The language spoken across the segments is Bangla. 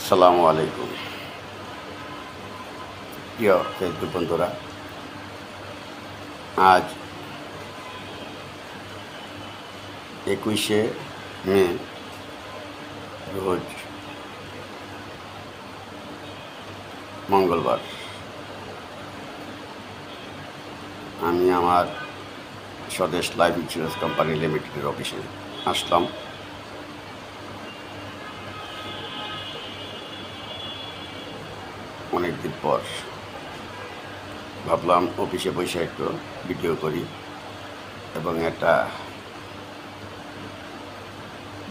আসসালামু আলাইকুম প্রিয় ফেসবুক বন্ধুরা। আজ 21শে মে, রোজ মঙ্গলবার। আমি আমার স্বদেশ লাইফ ইন্স্যুরেন্স কোম্পানি লিমিটেডের অফিসে আসলাম। অনেকদিন পর ভাবলাম অফিসে বসে একটু ভিডিও করি এবং একটা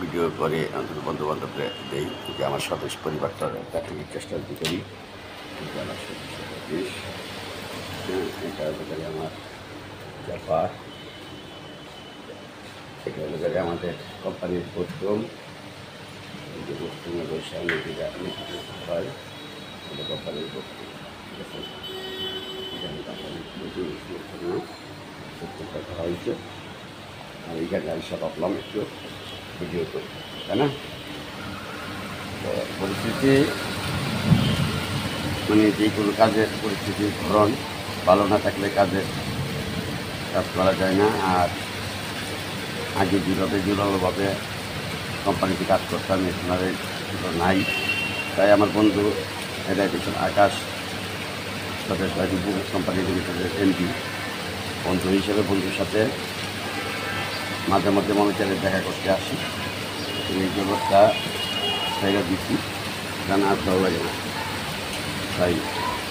ভিডিও করে আমাদের বন্ধুবান্ধবরা দেই যে আমার স্বদেশ পরিবারটার একটা চেষ্টা করি। আমার অফিস এটা হলো আমার ব্যাপার, এটা হলো আমাদের কোম্পানির প্রথম যে বস্তুগুলো বসে হয় এটা কোম্পানির বস্তু। ঠিক আছে, কথা হয়েছে আর এইখানে আমি সব ভাবলাম একটু ভিডিও করি, তাই না? পরিস্থিতি মানে যে কোনো কাজের পরিস্থিতির ধরন ভালো না থাকলে কাজ করা যায় না। আর আগে যেভাবে জোরালোভাবে কোম্পানিতে কাজ করতাম এখন আর এগুলো নাই। তাই আমার বন্ধু এটা দেখছেন আকাশ স্বদেশ লাইফ ইন্স্যুরেন্স কোম্পানি লিমিটেডের এমডি, বন্ধু হিসেবে বন্ধুর সাথে মাঝে মধ্যে মনে দেখা করতে আসি। এই জগৎটা জায়গা দিচ্ছি জানা আর ভালো লাগে না, তাই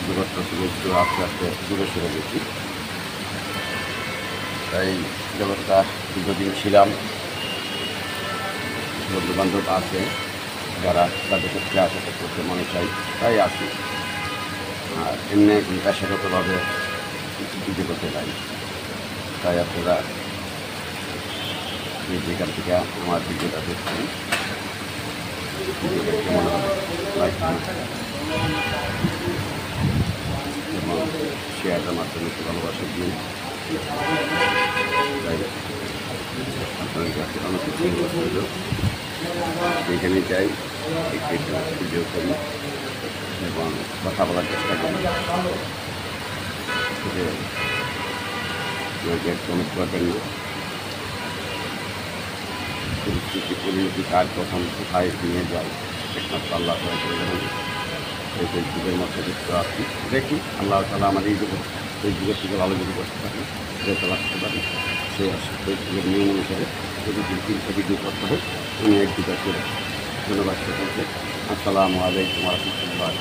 জগৎটা থেকে একটু আস্তে আস্তে দূরে সরে গেছি। তাই জগৎটা দীর্ঘদিন ছিলাম, বন্ধু বান্ধব আছে যারা তাদের ক্ষেত্রে আশা করতে মনে চাই, তাই আসি। আর এমনি এখন পেশাগতভাবে কিছু করতে চাই। তাই আপনারা যেখান থেকে আমার ভিডিওটা দেখছেন কেমন হবে লাইক এবং শেয়ারের মাধ্যমে একটু ভালোবাসা দিন। তাই আপনাদের কাছে অনেক কিছু হইল, যেখানে যাই একটু ভিডিও করি এবং কথা বলার চেষ্টা করি যে কমেন্ট করবেন না। পরিস্থিতি পরিণতি কার কখন কোথায় নিয়ে যায় একমাত্র আল্লাহ করে দেবেন। এই ফেসবুকের মধ্যে দেখতে আসছি, দেখি আল্লাহ তালা আমার এই ফেসবুকের থেকে ভালো যদি করতে পারি যেতে আসতে পারি সে আসে। ফেসবুকের নিয়ম অনুসারে যদি 2-3টা ভিডিও করতে হয় আমি 1-2টা করে। ধন্যবাদ সকলকে। আসসালামু আলাইকুম ওয়া রাহমাতুল্লাহ।